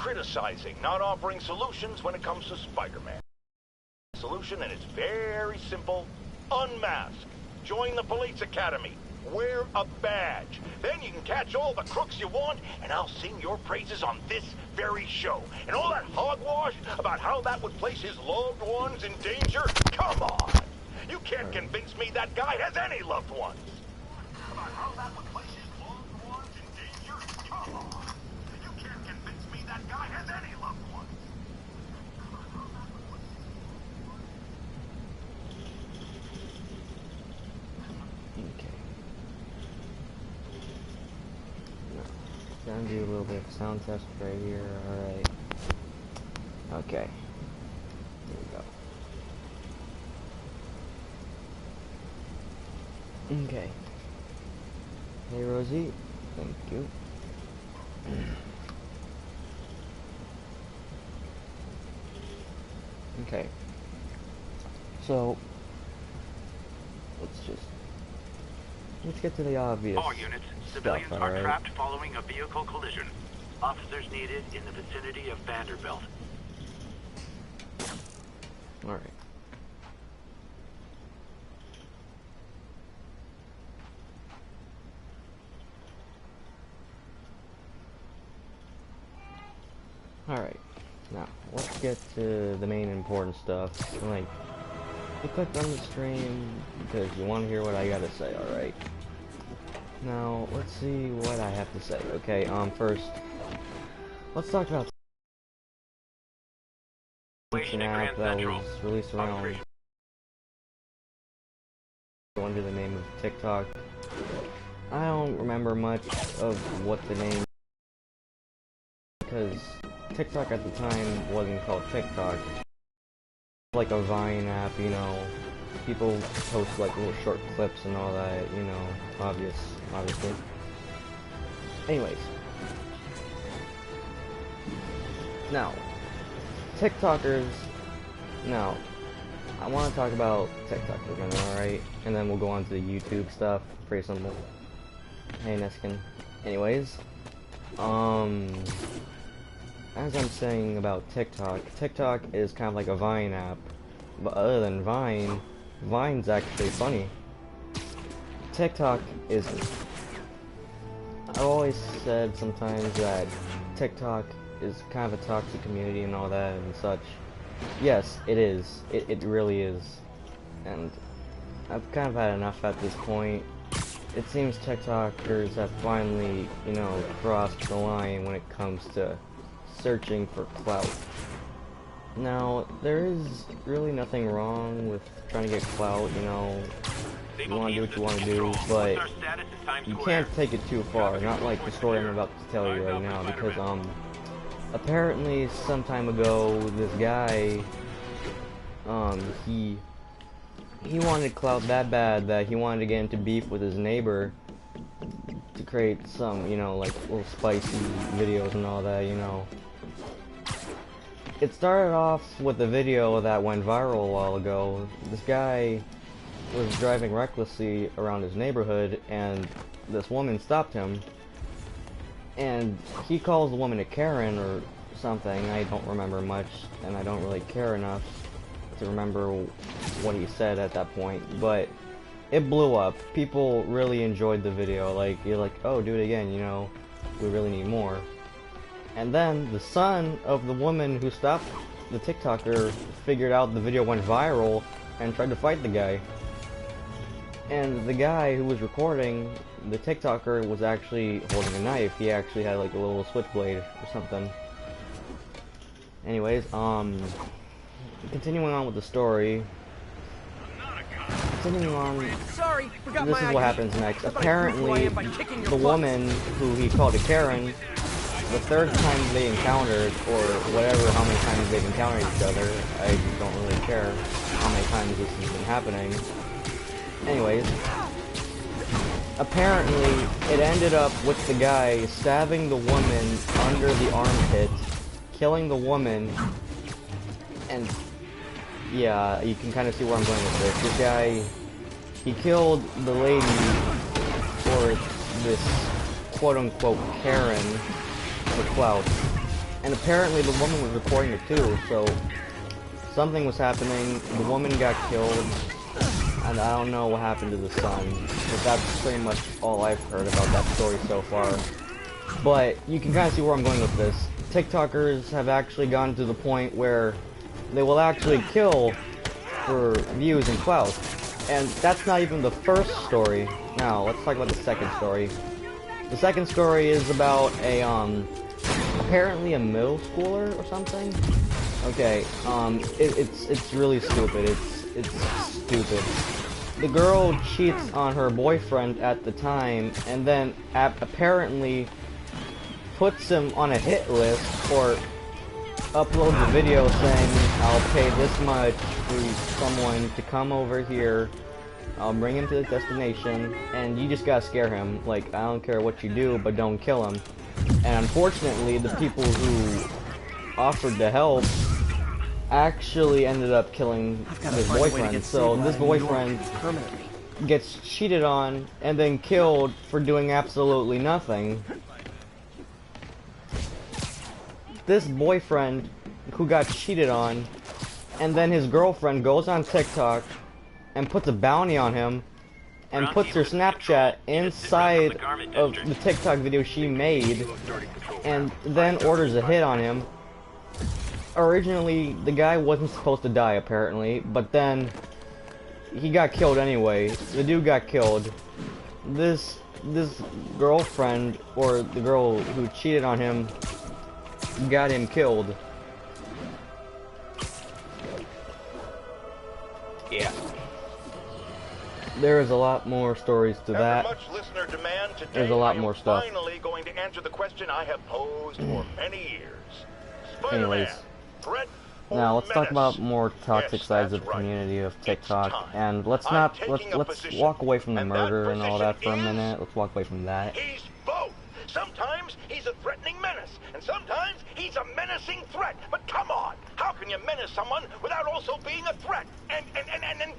criticizing, not offering solutions when it comes to Spider-Man. Solution, and it's very simple. Unmask. Join the police academy. Wear a badge. Then you can catch all the crooks you want, and I'll sing your praises on this very show. And all that hogwash about how that would place his loved ones in danger? Come on! You can't convince me that guy has any loved ones. About how that would place his loved ones in danger? Come on! You can't convince me that guy has any loved ones. Gonna do a little bit of sound test right here. Alright. Okay. Here we go. Okay. Hey Rosie. Thank you. Okay. So let's get to the obvious. All units, civilians are trapped following a vehicle collision. Officers needed in the vicinity of Vanderbilt. Alright. Alright. Now, let's get to the main important stuff. Like, you clicked on the stream because you want to hear what I gotta say, alright? Now, let's see what I have to say. Okay, first, let's talk about an app that was released around under the name of TikTok. I don't remember much of what the name, because TikTok at the time wasn't called TikTok. Like a Vine app, you know. People post like little short clips and all that, you know, obviously. Anyways. Now, TikTokers. Now, I want to talk about TikTok for a minute, alright? And then we'll go on to the YouTube stuff. Pretty simple. Hey, Neskin. Anyways. As I'm saying about TikTok, TikTok is kind of like a Vine app. But other than Vine, Vine's actually funny. TikTok isn't. I've always said sometimes that TikTok is kind of a toxic community and all that and such. Yes, it is. It really is. And I've kind of had enough at this point. It seems TikTokers have finally, you know, crossed the line when it comes to searching for clout. Now, there is really nothing wrong with trying to get clout, you know. You want to do what you want to do, but you can't take it too far. Not like the story I'm about to tell you right now, because apparently some time ago this guy he wanted clout that bad that he wanted to get into beef with his neighbor to create some, you know, like little spicy videos and all that, you know. It started off with a video that went viral a while ago. This guy was driving recklessly around his neighborhood and this woman stopped him and he calls the woman a Karen or something. I don't remember much and I don't really care enough to remember what he said at that point, but it blew up. People really enjoyed the video. Like, you're like, oh, do it again, you know, we really need more. And then the son of the woman who stopped the TikToker figured out the video went viral and tried to fight the guy. And the guy who was recording the TikToker was actually holding a knife. He actually had like a little switchblade or something. Anyways, continuing on with the story. Continuing on, this is what happens next. Apparently, the woman who he called a Karen, the third time they encountered, or whatever, how many times they've encountered each other, I don't really care how many times this has been happening. Anyways, apparently, it ended up with the guy stabbing the woman under the armpit, killing the woman, and yeah, you can kind of see where I'm going with this. This guy, he killed the lady for this quote-unquote Karen for clout. And apparently the woman was recording it too, so something was happening. The woman got killed, and I don't know what happened to the son, but that's pretty much all I've heard about that story so far. But you can kind of see where I'm going with this. TikTokers have actually gotten to the point where they will actually kill for views and clout. And that's not even the first story. Now, let's talk about the second story. The second story is about a, apparently a middle schooler or something? Okay, it's really stupid. It's stupid. The girl cheats on her boyfriend at the time, and then apparently puts him on a hit list, or uploads a video saying, I'll pay this much for someone to come over here, I'll bring him to the destination, and you just gotta scare him. Like, I don't care what you do, but don't kill him. And unfortunately, the people who offered to help actually ended up killing his boyfriend. So this boyfriend gets cheated on and then killed for doing absolutely nothing. This boyfriend who got cheated on, and then his girlfriend goes on TikTok and puts a bounty on him and puts her Snapchat inside of the TikTok video she made, and then orders a hit on him. Originally, the guy wasn't supposed to die, apparently, but then he got killed anyway. The dude got killed. This girlfriend, or the girl who cheated on him, got him killed. Yeah. There is a lot more stories to that. Much listener demand today, there's a lot more stuff. Finally going to answer the question I have posed for many years. Anyways, now let's talk about more toxic sides of the community of TikTok, and let's walk away from the murder and all that for a minute. Let's walk away from that. He's both. Sometimes he's a threatening menace, and sometimes he's a menacing threat. But come on, how can you menace someone without also being a threat? And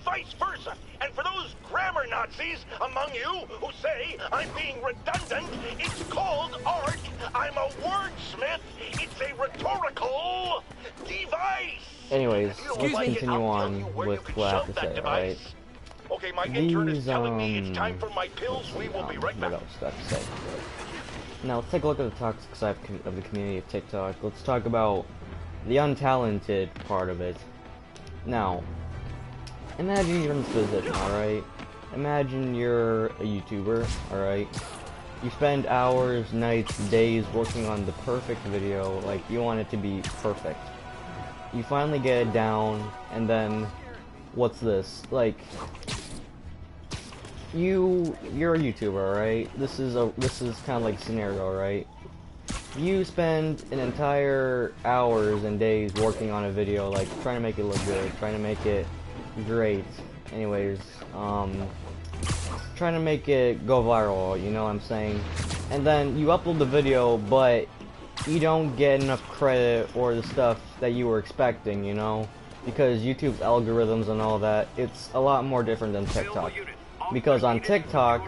vice versa. And for those grammar Nazis among you who say I'm being redundant, it's called art. I'm a wordsmith. It's a rhetorical device. Anyways, let's continue on with what I have to say, alright? Okay, my intern is telling me it's time for my pills. We will be right back. What else do I have to say? Now, let's take a look at the toxic side of the community of TikTok. Let's talk about the untalented part of it. Now, imagine you're in this position, alright? Imagine you're a YouTuber, alright? You spend hours, nights, days working on the perfect video, like, you want it to be perfect. You finally get it down, and then, what's this? Like, you're a YouTuber, right? This is kind of like a scenario, right? You spend an entire hours and days working on a video, like trying to make it look good, trying to make it great. Anyways, trying to make it go viral, you know what I'm saying? And then you upload the video, but you don't get enough credit or the stuff that you were expecting, you know? Because YouTube's algorithms and all that, it's a lot more different than TikTok. Because on TikTok,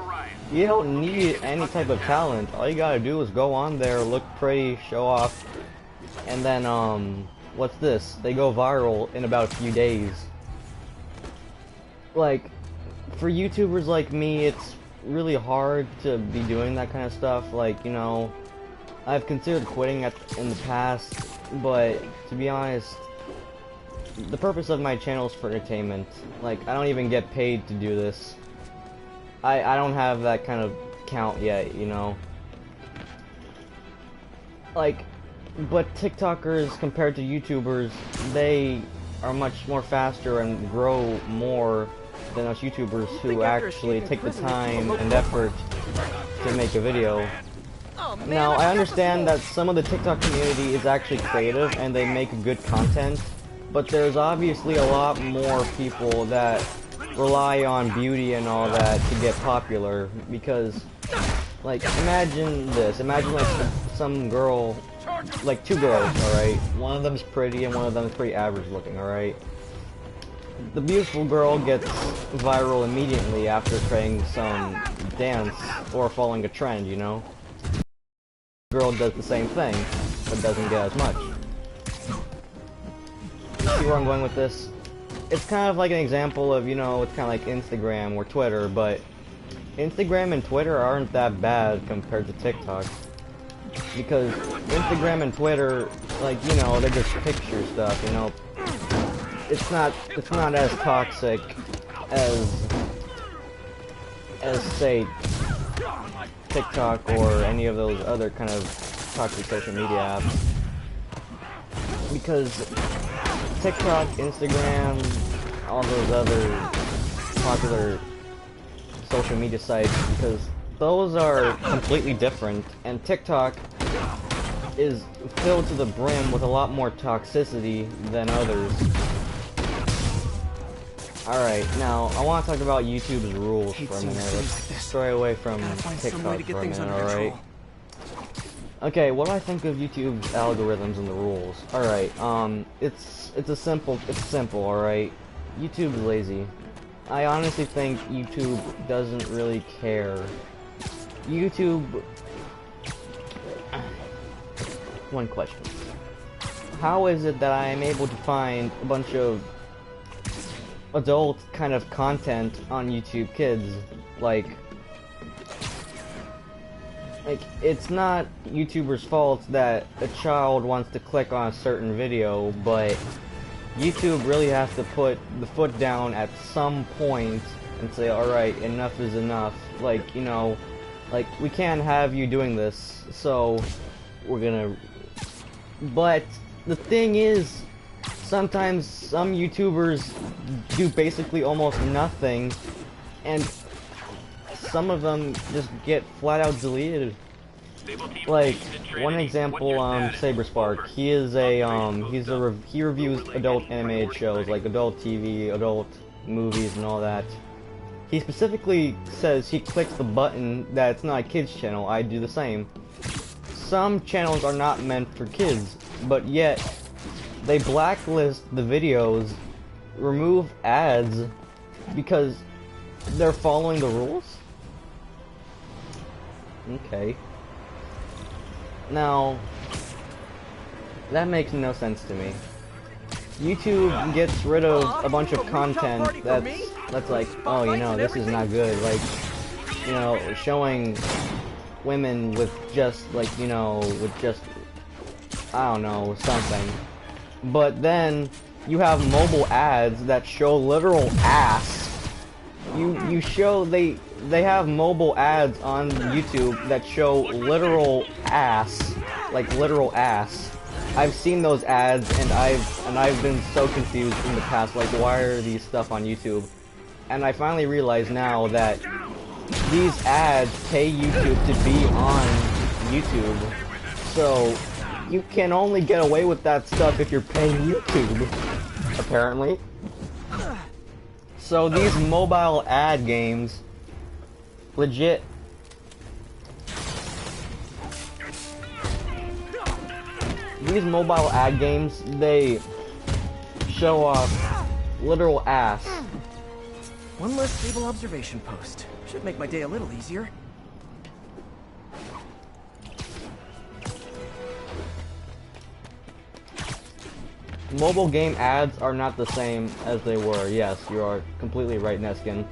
you don't need any type of talent. All you gotta do is go on there, look pretty, show off, and then, what's this? They go viral in about a few days. Like, for YouTubers like me, it's really hard to be doing that kind of stuff. Like, you know, I've considered quitting in the past, but to be honest, the purpose of my channel is for entertainment. Like, I don't even get paid to do this. I don't have that kind of count yet, you know. Like, but TikTokers compared to YouTubers, they are much more faster and grow more than us YouTubers who actually take the time and effort to make a video. Now, I understand that some of the TikTok community is actually creative and they make good content, but there's obviously a lot more people that rely on beauty and all that to get popular, because, like, imagine this. Imagine, like, some girl, like, two girls, alright? One of them's pretty and one of them's pretty average looking, alright? The beautiful girl gets viral immediately after creating some dance or following a trend, you know? The girl does the same thing. but doesn't get as much. You see where I'm going with this? It's kind of like an example of, you know, it's kind of like Instagram or Twitter, but Instagram and Twitter aren't that bad compared to TikTok. Because Instagram and Twitter, like, you know, they're just picture stuff, you know. It's not as toxic as say TikTok or any of those other kind of toxic social media apps. Because TikTok, Instagram, all those other popular social media sites, because those are completely different, and TikTok is filled to the brim with a lot more toxicity than others. Alright, now I want to talk about YouTube's rules for a minute. Let's stray away from TikTok for a minute, alright? Okay, what do I think of YouTube's algorithms and the rules? Alright, it's simple, alright? YouTube's lazy. I honestly think YouTube doesn't really care. YouTube... One question. How is it that I am able to find a bunch of adult kind of content on YouTube Kids? Like, it's not YouTubers' fault that a child wants to click on a certain video, but YouTube really has to put the foot down at some point and say, alright, enough is enough. Like, you know, like, we can't have you doing this, so we're gonna... But the thing is, sometimes some YouTubers do basically almost nothing, and some of them just get flat out deleted. Like, one example, Saberspark. He is a, he reviews adult animated shows, like adult TV, adult movies, and all that. He specifically says he clicks the button that it's not a kids channel. I do the same. Some channels are not meant for kids, but yet they blacklist the videos, remove ads, because they're following the rules? Okay. Now, that makes no sense to me. YouTube gets rid of a bunch of content that's like, oh, you know, this is not good. Like, you know, showing women with just, like, you know, with just, I don't know, something. But then you have mobile ads that show literal ass. You show, they have mobile ads on YouTube that show literal ass, like literal ass. I've seen those ads, and I've been so confused in the past, like, why are these stuff on YouTube? And I finally realize now that these ads pay YouTube to be on YouTube. So you can only get away with that stuff if you're paying YouTube, apparently. So these mobile ad games, legit, these mobile ad games, they show off literal ass. One less stable observation post. Should make my day a little easier. Mobile game ads are not the same as they were. Yes, you are completely right, Neskin.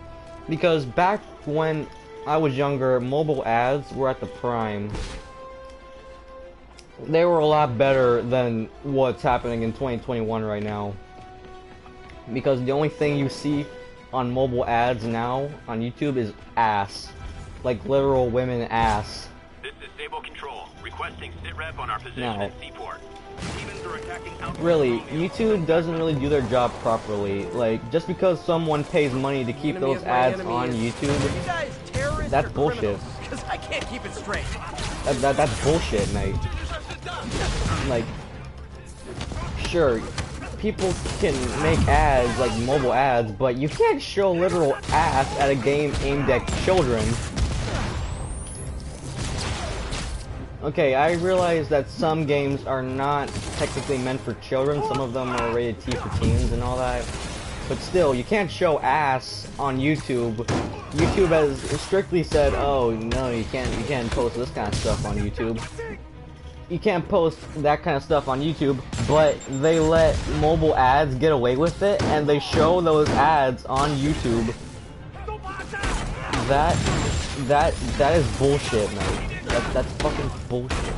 Because back when I was younger, mobile ads were at the prime. They were a lot better than what's happening in 2021 right now. Because the only thing you see on mobile ads now on YouTube is ass. Like literal women ass. This is Stable Control, requesting sit rep on our position at Seaport. Really, YouTube doesn't really do their job properly. Like, just because someone pays money to keep those ads on YouTube, that's bullshit. I can't keep it straight. That's bullshit, mate. Like, sure, people can make ads, like mobile ads, but you can't show literal ass at a game aimed at children. Okay, I realize that some games are not technically meant for children. Some of them are rated T for teens and all that. But still, you can't show ass on YouTube. YouTube has strictly said, oh no, you can't post this kind of stuff on YouTube. you can't post that kind of stuff on YouTube, but they let mobile ads get away with it, and they show those ads on YouTube. That is bullshit, man. That's fucking bullshit.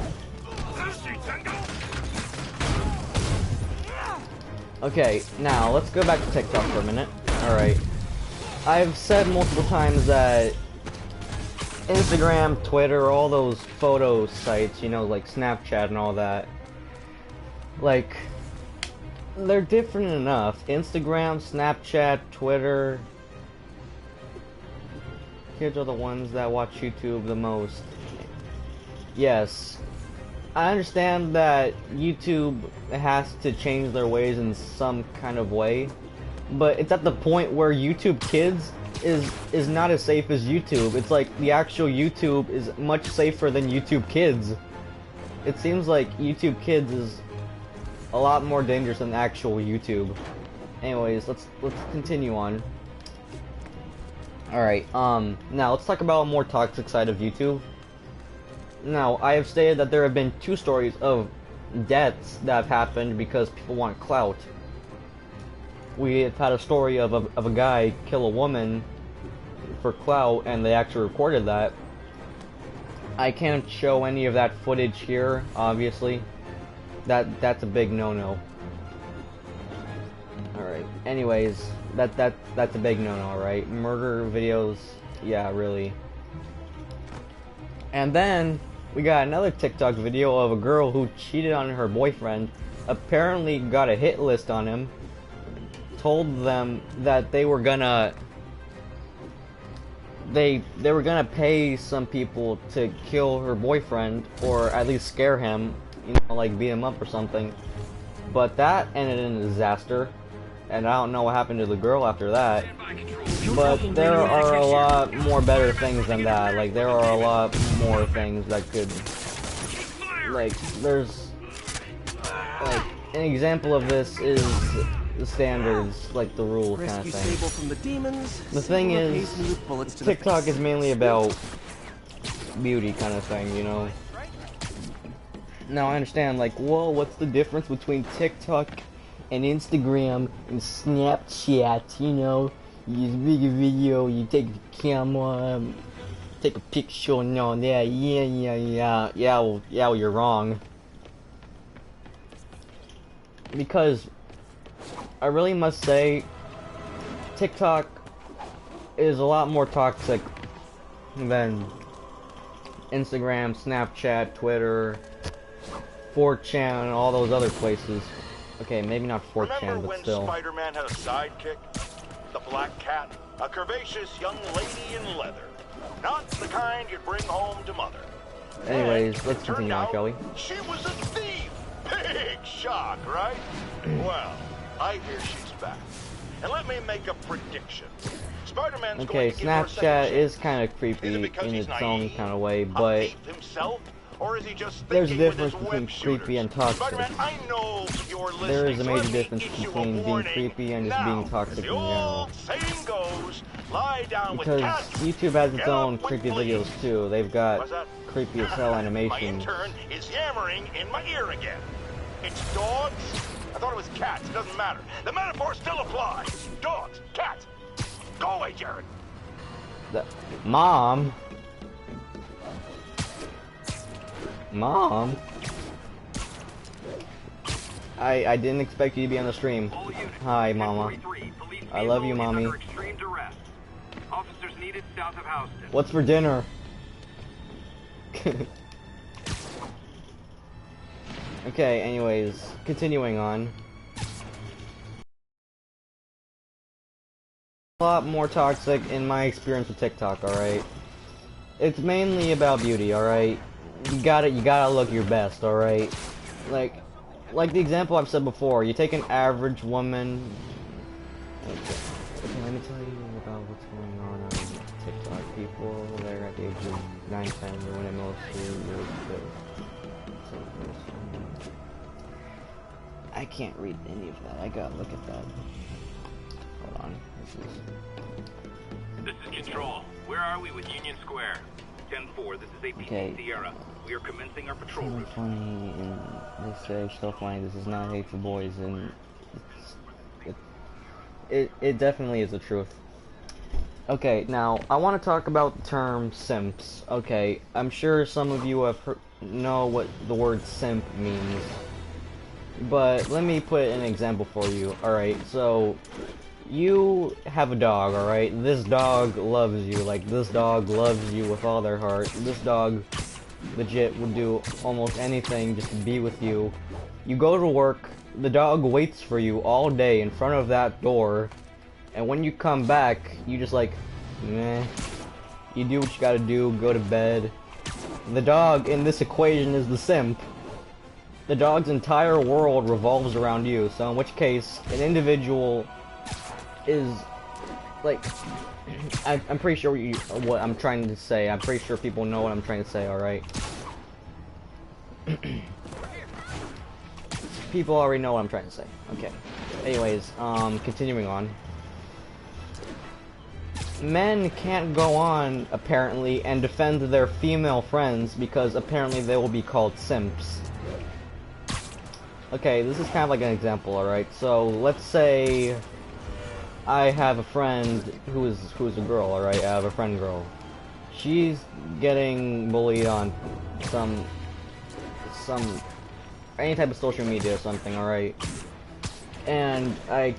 Okay, now let's go back to TikTok for a minute. Alright. I've said multiple times that Instagram, Twitter, all those photo sites, you know, like Snapchat and all that, like, they're different enough. Instagram, Snapchat, Twitter, kids are the ones that watch YouTube the most. Yes, I understand that YouTube has to change their ways in some kind of way, but it's at the point where YouTube Kids is not as safe as YouTube. It's like the actual YouTube is much safer than YouTube Kids. It seems like YouTube Kids is a lot more dangerous than actual YouTube. Anyways, let's continue on. Alright, now let's talk about a more toxic side of YouTube. Now, I have stated that there have been 2 stories of deaths that have happened because people want clout. We have had a story of a guy kill a woman for clout, and they actually recorded that. I can't show any of that footage here, obviously. That's a big no-no. Alright, anyways, that's a big no-no, alright? Murder videos, yeah, really. And then, we got another TikTok video of a girl who cheated on her boyfriend, apparently got a hit list on him, told them that they were gonna pay some people to kill her boyfriend, or at least scare him, you know, like beat him up or something. But that ended in a disaster, and I don't know what happened to the girl after that. But there are a lot more better things than that. Like, there are a lot more things that could, like, there's, like, an example of this is the standards, like the rule kind of thing. The thing is, TikTok is mainly about beauty kind of thing, you know? Now, I understand, like, whoa, what's the difference between TikTok and Instagram and Snapchat, you know? You make a video, you take the camera, take a picture, no, yeah, well, you're wrong. Because I really must say, TikTok is a lot more toxic than Instagram, Snapchat, Twitter, 4chan, and all those other places. Okay, maybe not 4chan, but still. Remember when Spider-Man had a sidekick? The Black Cat, a curvaceous young lady in leather. Not the kind you'd bring home to mother. Anyways, let's continue on, shall we? She was a thief! Big shock, right? Well, I hear she's back. And let me make a prediction. Spider-Man's okay, going to give her a second Snapchat chance. is kind of creepy in its own kind of way, A but thief himself, or is he just there's a thinking with difference his between web shooters? creepy and toxic. Spider-Man, I know you're listening, There is a so major let me difference issue a between being warning creepy and just now. being toxic in The general. old saying goes, lie down Because with cats, YouTube has its get own up with creepy fleas. videos too. They've got What's that? creepy as hell My animations. intern is yammering in my ear again. It's dogs? I thought it was cats. It doesn't matter. The metaphor still applies. Dogs, cats. Go away, Jared. Mom? Mom? I didn't expect you to be on the stream. Hi, Mama. I love you, Mommy. Officers needed south of Houston. What's for dinner? Okay, anyways, continuing on. A lot more toxic in my experience with TikTok, alright? It's mainly about beauty, alright? You gotta look your best, alright? Like the example I've said before, you take an average woman. Okay, let me tell you about what's going on TikTok. People, they're at the age of 9, 10, or when it mostly was I can't read any of that. I gotta look at that. Hold on. This is Control. Where are we with Union Square? 10-4, this is APC Okay. Sierra. We are commencing our patrol Something route. funny, and they say still funny. This is not hate for boys, and it definitely is the truth. Okay, now I want to talk about the term simps. Okay, I'm sure some of you have know what the word simp means, but let me put an example for you. All right, so you have a dog. All right, this dog loves you. Like, this dog loves you with all their heart. This dog legit would do almost anything just to be with you. You go to work, the dog waits for you all day in front of that door, and when you come back, you just like, meh. You do what you gotta do, go to bed. The dog in this equation is the simp. The dog's entire world revolves around you, so in which case, an individual is, like, I'm pretty sure what I'm trying to say. I'm pretty sure people know what I'm trying to say, alright? People already know what I'm trying to say. Okay. Anyways, continuing on. Men can't go on, apparently, and defend their female friends because apparently they will be called simps. Okay, this is kind of like an example, alright? So, let's say I have a friend who's a girl, alright? I have a friend girl. She's getting bullied on some any type of social media or something, alright? And I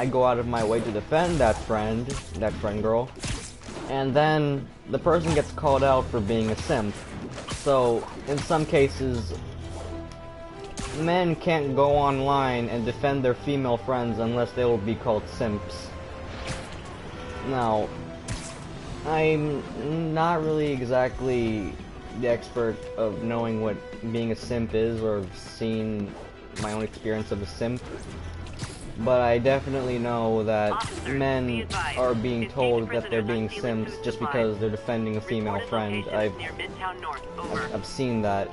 go out of my way to defend that friend girl, and then the person gets called out for being a simp. So in some cases, men can't go online and defend their female friends unless they will be called simps. Now, I'm not really exactly the expert of knowing what being a simp is, or seen my own experience of a simp, but I definitely know that men are being told that they're being simps just because they're defending a female friend. I've seen that.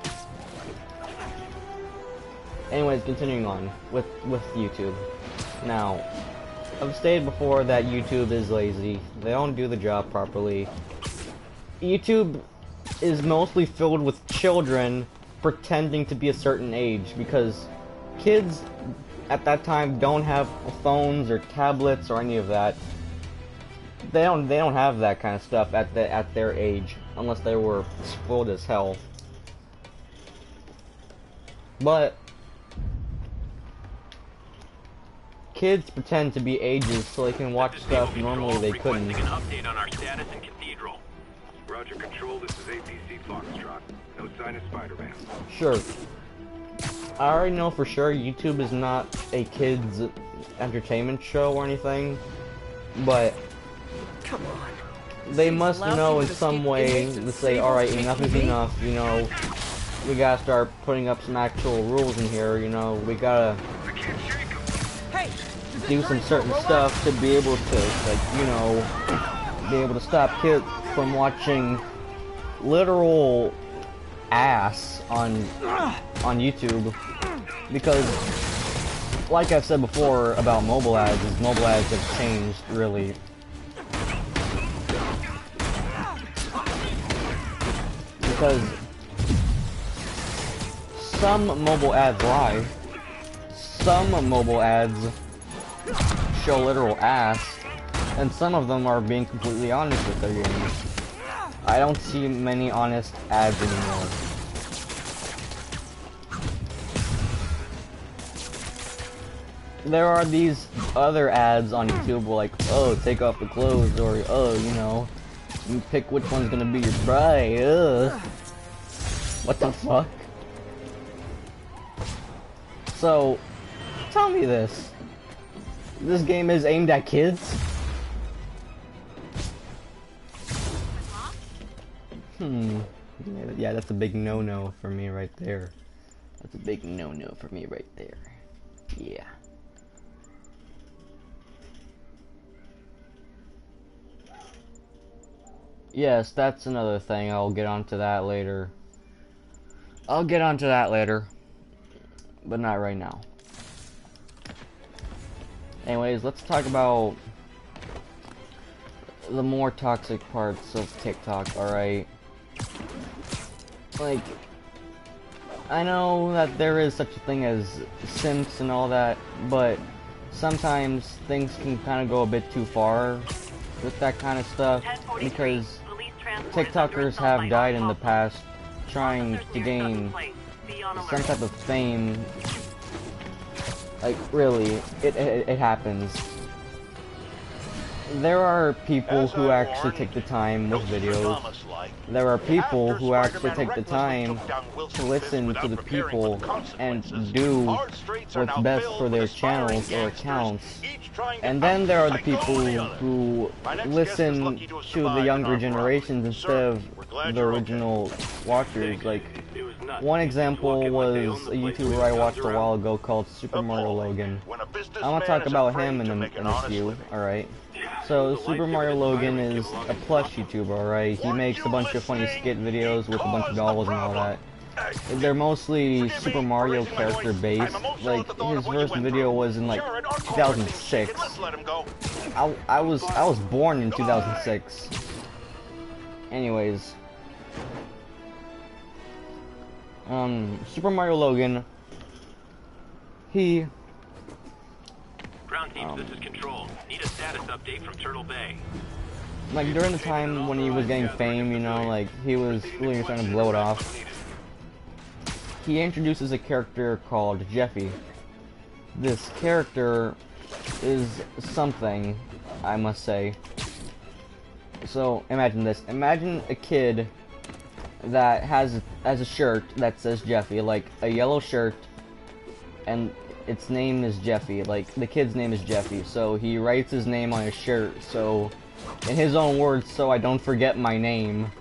Anyways, continuing on with YouTube. Now, I've stated before that YouTube is lazy. They don't do the job properly. YouTube is mostly filled with children pretending to be a certain age, because kids at that time don't have phones or tablets or any of that. They don't have that kind of stuff at their age, unless they were spoiled as hell. But kids pretend to be ages so they can watch stuff normally they couldn't. Requesting an update on our status in Cathedral. Roger, Control, this is APC Foxtrot. No sign of Spider-Man. Sure. I already know for sure YouTube is not a kids entertainment show or anything, but Come on. they must know in some way to say, alright, enough is enough, you know, we gotta start putting up some actual rules in here, you know, we gotta do some certain stuff to be able to, like, you know, be able to stop kids from watching literal ass on YouTube, because like I've said before about mobile ads, is mobile ads have changed really. Because some mobile ads lie, some mobile ads show literal ass, and some of them are being completely honest with their games. I don't see many honest ads anymore. There are these other ads on YouTube like, oh, take off the clothes, or oh, you know, you pick which one's gonna be your bride. What the fuck? So, tell me this. This game is aimed at kids? Yeah, that's a big no-no for me right there. That's a big no-no for me right there. Yeah. Yes, that's another thing. I'll get onto that later. I'll get onto that later. But not right now. Anyways, let's talk about the more toxic parts of TikTok, alright? Like, I know that there is such a thing as simps and all that, but sometimes things can kind of go a bit too far with that kind of stuff, because TikTokers have died in the past trying to gain some type of fame. Like, really, it happens. There are people who actually take the time with videos. There are people who actually take the time to listen to the people and do what's best for their channels or accounts. And then there are the people who listen to the younger generations instead of the original watchers. Like, one example was a YouTuber I watched a while ago called Super Mario Logan. I'm gonna talk about him in a few, alright? So, Super Mario Logan is a plush YouTuber, alright? He makes a bunch of funny skit videos with a bunch of dolls and all that. They're mostly Super Mario character based. Like, his first video was in like 2006. I was born in 2006. Anyways. Super Mario Logan, he Ground team, this is Control. Need a status update from Turtle Bay. Like, during the time when he was getting fame, you know, like, he was really trying to blow it off. He introduces a character called Jeffy. This character is something, I must say. So, imagine this. Imagine a kid that has a shirt that says Jeffy, like a yellow shirt, and its name is Jeffy, like the kid's name is Jeffy, so he writes his name on his shirt, so in his own words, so I don't forget my name.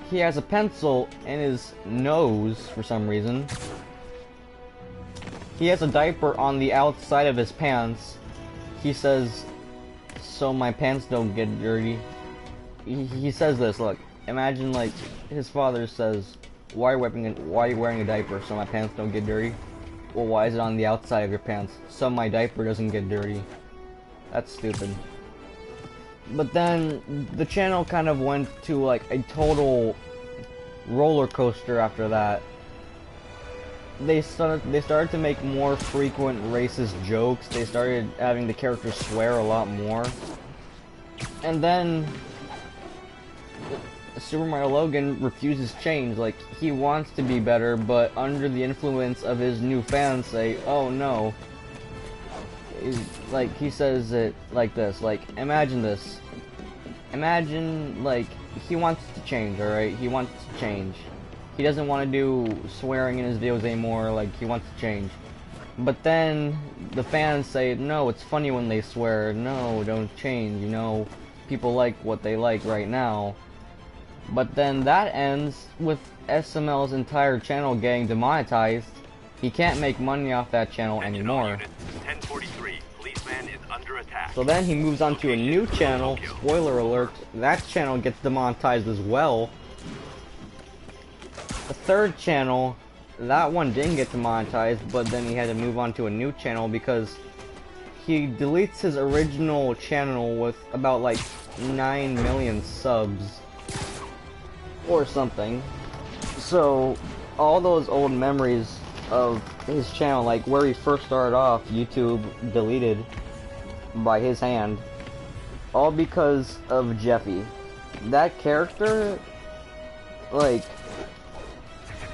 He has a pencil in his nose for some reason. He has a diaper on the outside of his pants. He says, so my pants don't get dirty. He says this, look, imagine like his father says, why are you wearing a diaper? So my pants don't get dirty? Well, why is it on the outside of your pants? So my diaper doesn't get dirty. That's stupid. But then the channel kind of went to like a total roller coaster after that. They started to make more frequent racist jokes. They started having the characters swear a lot more. And then Super Mario Logan refuses change. Like, he wants to be better, but under the influence of his new fans say, oh no. Like, he says it like this, like, imagine this. Imagine, like, he wants to change, alright? He wants to change. He doesn't want to do swearing in his videos anymore, like, he wants to change. But then, the fans say, no, it's funny when they swear, no, don't change, you know, people like what they like right now. But then that ends with SML's entire channel getting demonetized. He can't make money off that channel anymore. 1043. Policeman is under attack. So then he moves on to a new channel. Spoiler alert, that channel gets demonetized as well. The third channel, that one didn't get demonetized, but then he had to move on to a new channel because he deletes his original channel with about like 9 million subs. Or something. So, all those old memories of his channel, like where he first started off, YouTube deleted by his hand. All because of Jeffy. That character, like,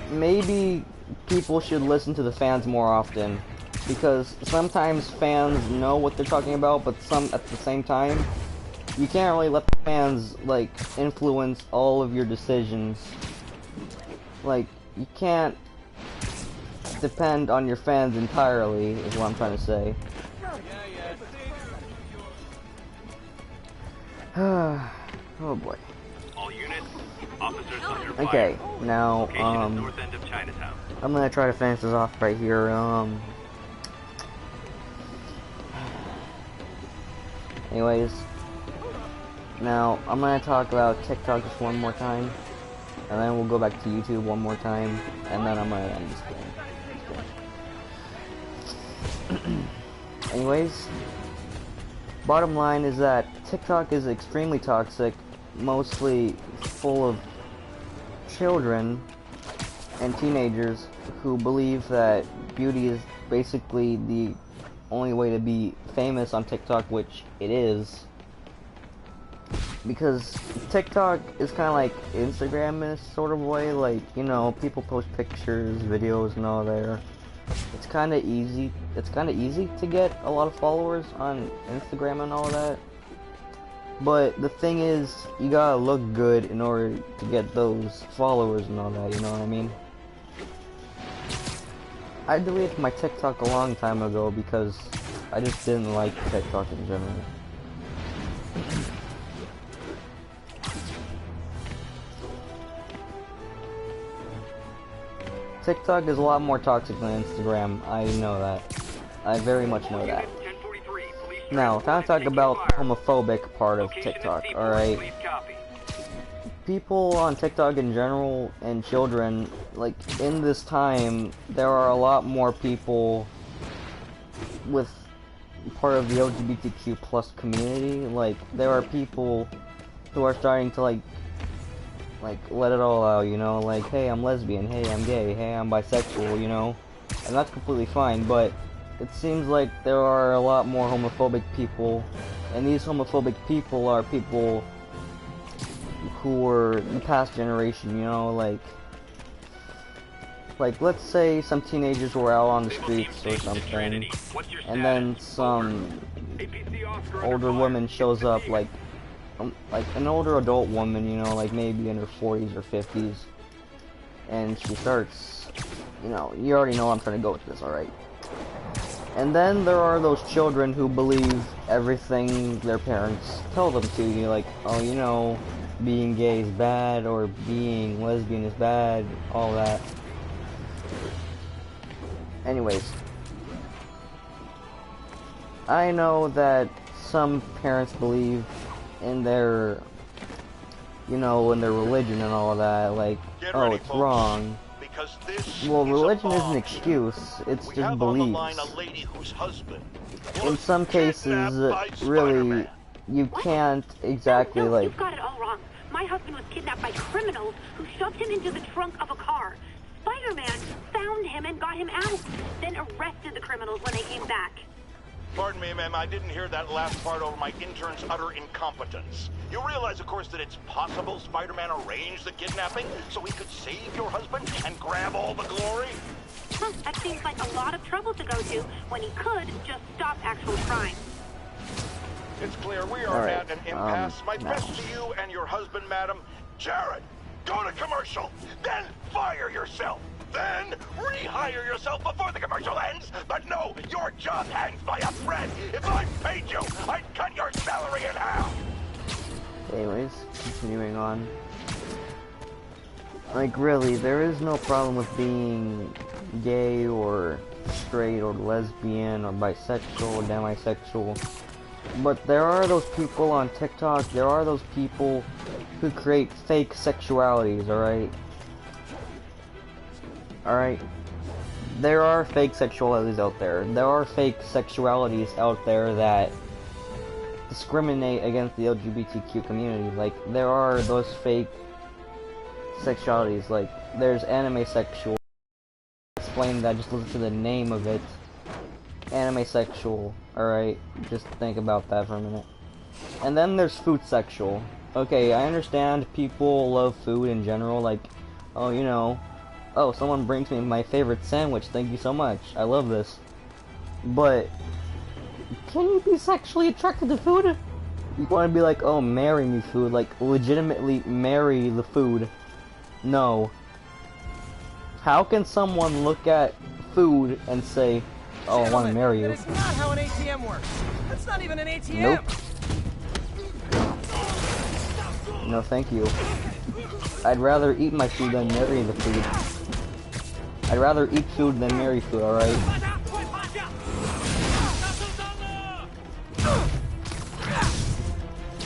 maybe people should listen to the fans more often. Because sometimes fans know what they're talking about, but at the same time, you can't really let the fans, like, influence all of your decisions. Like, you can't depend on your fans entirely, is what I'm trying to say. Oh boy. All units, officers under fire. Okay, now, North end of Chinatown. I'm gonna try to finish this off right here, anyways. Now, I'm going to talk about TikTok just one more time, and then we'll go back to YouTube one more time, and then I'm going to end this game. Anyways, bottom line is that TikTok is extremely toxic, mostly full of children, and teenagers who believe that beauty is basically the only way to be famous on TikTok, which it is. Because TikTok is kind of like Instagram in a sort of way, like, you know, people post pictures, videos, and all there. It's kind of easy. It's kind of easy to get a lot of followers on Instagram and all that. But the thing is, you gotta look good in order to get those followers and all that, you know what I mean? I deleted my TikTok a long time ago because I just didn't like TikTok in general. TikTok is a lot more toxic than Instagram. I know that. I very much know that. Now, time to talk about the homophobic part of TikTok, alright? People on TikTok in general, and children, like, in this time, there are a lot more people with part of the LGBTQ plus community. Like, there are people who are starting to, like, let it all out, you know? Like, hey, I'm lesbian, hey, I'm gay, hey, I'm bisexual, you know? And that's completely fine, but it seems like there are a lot more homophobic people, and these homophobic people are people who were the past generation, you know, like let's say some teenagers were out on the streets or something, and then some older woman shows up, like an older adult woman, you know, like maybe in her 40s or 50s, and she starts, you know, you already know I'm trying to go with this, alright? And then there are those children who believe everything their parents tell them to. You're like, oh, you know, being gay is bad, or being lesbian is bad, all that. Anyways, I know that some parents believe in their, you know, in their religion and all that, like, oh, it's wrong. Well, religion is an excuse, it's just beliefs. In some cases, really, you can't exactly, like... You've got it all wrong. My husband was kidnapped by criminals who shoved him into the trunk of a car. Spider-Man found him and got him out, then arrested the criminals when they came back. Pardon me, ma'am, I didn't hear that last part over my intern's utter incompetence. You realize, of course, that it's possible Spider-Man arranged the kidnapping so he could save your husband and grab all the glory? Huh, that seems like a lot of trouble to go to when he could just stop actual crime. It's clear we are at an impasse. My best to you and your husband, madam. Jared, go to commercial, then fire yourself. Then rehire yourself before the commercial ends. But no, your job hangs by a thread. If I paid you, I'd cut your salary in half. Anyways, continuing on. Like, really, there is no problem with being gay or straight or lesbian or bisexual or demisexual. But there are those people on TikTok, there are those people who create fake sexualities, alright? Alright? There are fake sexualities out there. There are fake sexualities out there that discriminate against the LGBTQ community. Like, there are those fake sexualities. Like, there's anime sexual. Explain that, just listen to the name of it. Anime sexual. Alright? Just think about that for a minute. And then there's food sexual. Okay, I understand people love food in general. Like, oh, you know, oh, someone brings me my favorite sandwich, thank you so much, I love this. But can you be sexually attracted to food? You want to be like, oh, marry me food, like legitimately marry the food. No. How can someone look at food and say, oh, I want to marry you? That's not how an ATM works. That's not even an ATM. Nope. No, thank you. I'd rather eat my food than marry the food. I'd rather eat food than marry food, alright?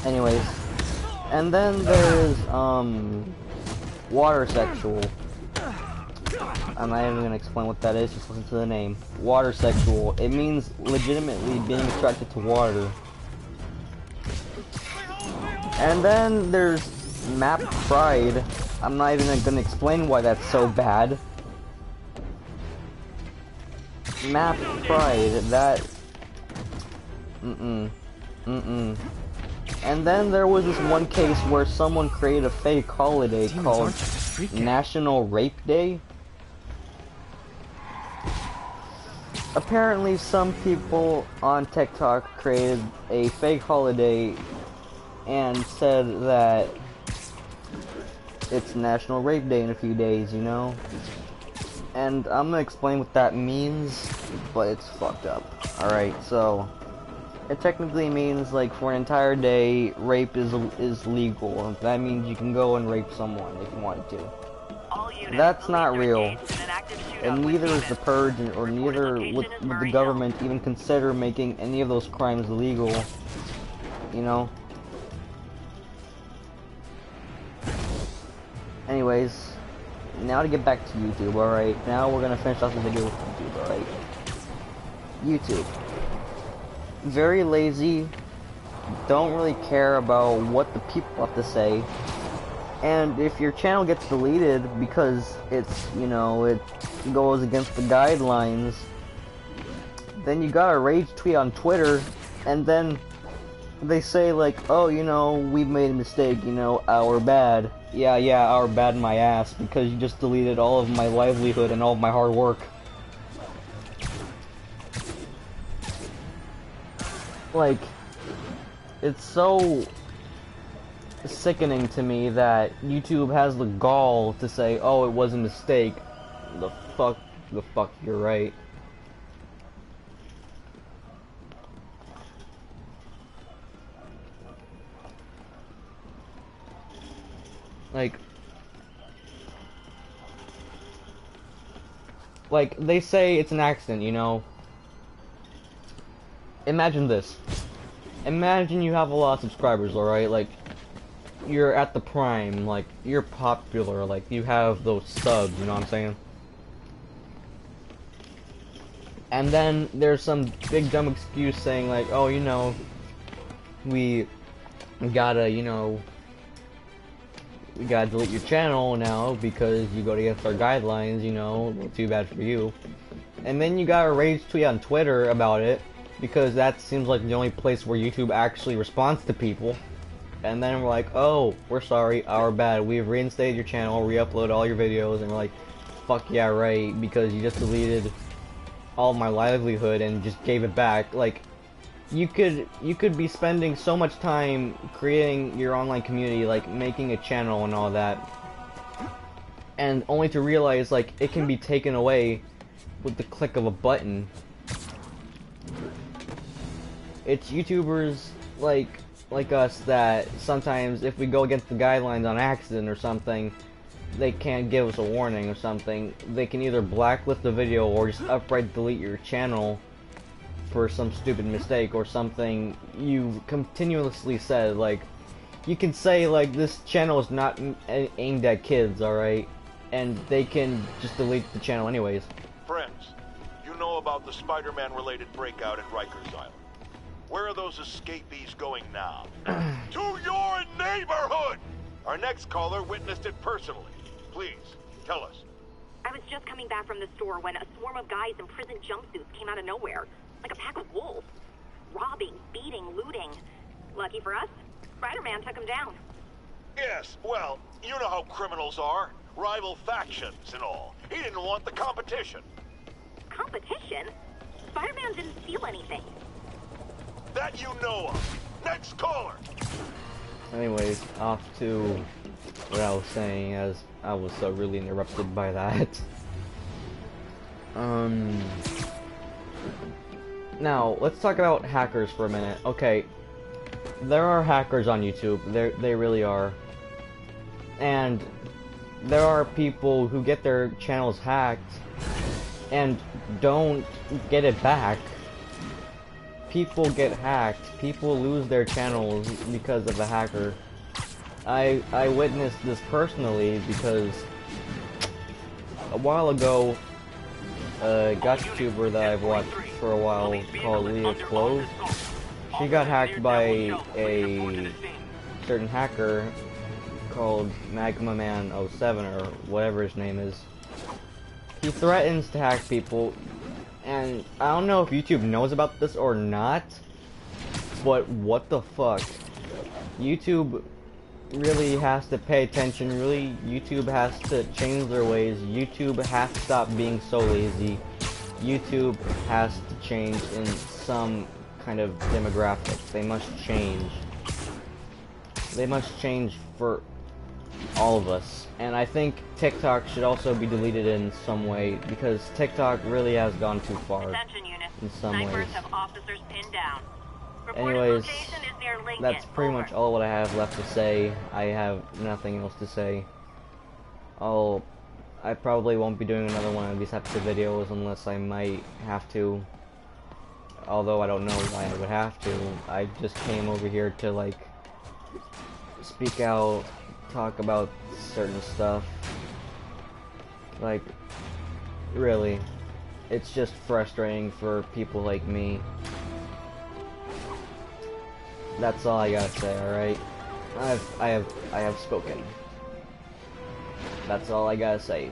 Anyways. And then there's, water sexual. I'm not even gonna explain what that is, just listen to the name. Water sexual. It means legitimately being attracted to water. And then there's Map Pride. I'm not even gonna explain why that's so bad. Map Pride, that... And then there was this one case where someone created a fake holiday called National Rape Day. Apparently some people on TikTok created a fake holiday and said that it's National Rape Day in a few days, you know? And I'm gonna explain what that means, but it's fucked up. Alright, so it technically means, like, for an entire day, rape is legal. That means you can go and rape someone if you wanted to. That's not real. And neither is the Purge, or neither would the government even consider making any of those crimes legal. You know? Anyways, now to get back to YouTube, alright? Now we're gonna finish off the video with YouTube, alright? YouTube. Very lazy, don't really care about what the people have to say, and if your channel gets deleted because it's, you know, it goes against the guidelines, then you got a rage tweet on Twitter, and then they say like, oh, you know, we've made a mistake, you know, our bad. Yeah, our bad my ass, because you just deleted all of my livelihood and all of my hard work. Like, it's so sickening to me that YouTube has the gall to say, oh, it was a mistake. The fuck, you're right. Like, they say it's an accident, you know? Imagine this. Imagine you have a lot of subscribers, alright? Like, you're at the prime, like, you're popular, like, you have those subs, you know what I'm saying? And then there's some big dumb excuse saying, like, oh, you know, we gotta, you know, we gotta delete your channel now because you go against our guidelines, you know, well, too bad for you. And then you got a rage tweet on Twitter about it, because that seems like the only place where YouTube actually responds to people. And then we're like, oh, we're sorry, our bad, we've reinstated your channel, re-uploaded all your videos, and we're like, fuck yeah, right, because you just deleted all my livelihood and just gave it back. Like, you could be spending so much time creating your online community, like making a channel and all that, and only to realize, like, it can be taken away with the click of a button. It's YouTubers like us that sometimes, if we go against the guidelines on accident or something, they can't give us a warning or something. They can either blacklist the video or just outright delete your channel for some stupid mistake or something you continuously said. Like, you can say, like, this channel is not aimed at kids, alright? And they can just delete the channel anyways. Friends, you know about the Spider-Man related breakout at Rikers Island. Where are those escapees going now? To your neighborhood! Our next caller witnessed it personally. Please, tell us. I was just coming back from the store when a swarm of guys in prison jumpsuits came out of nowhere. Like a pack of wolves. Robbing, beating, looting. Lucky for us, Spider-Man took them down. Yes, well, you know how criminals are. Rival factions and all. He didn't want the competition. Competition? Spider-Man didn't steal anything. That you know of. Next caller! Anyways, off to what I was saying, as I was so really interrupted by that. Now, let's talk about hackers for a minute. Okay, there are hackers on YouTube. They really are. And there are people who get their channels hacked and don't get it back. People get hacked. People lose their channels because of the hacker. I witnessed this personally because a while ago, a gotcha YouTuber that I've watched for a while called Leah Clove, she got hacked by a certain hacker called Magma Man 07 or whatever his name is. He threatens to hack people, and I don't know if YouTube knows about this or not, but what the fuck? YouTube really has to pay attention. Really, YouTube has to change their ways. YouTube has to stop being so lazy. YouTube has to change in some kind of demographic. They must change. They must change for all of us. And I think TikTok should also be deleted in some way, because TikTok really has gone too far in some ways. Anyways, that's pretty much all what I have left to say. I have nothing else to say. I probably won't be doing another one of these types of videos unless I might have to. Although I don't know why I would have to. I just came over here to, like, speak out, talk about certain stuff. Like, really, it's just frustrating for people like me. That's all I gotta say, alright? I have spoken. That's all I gotta say.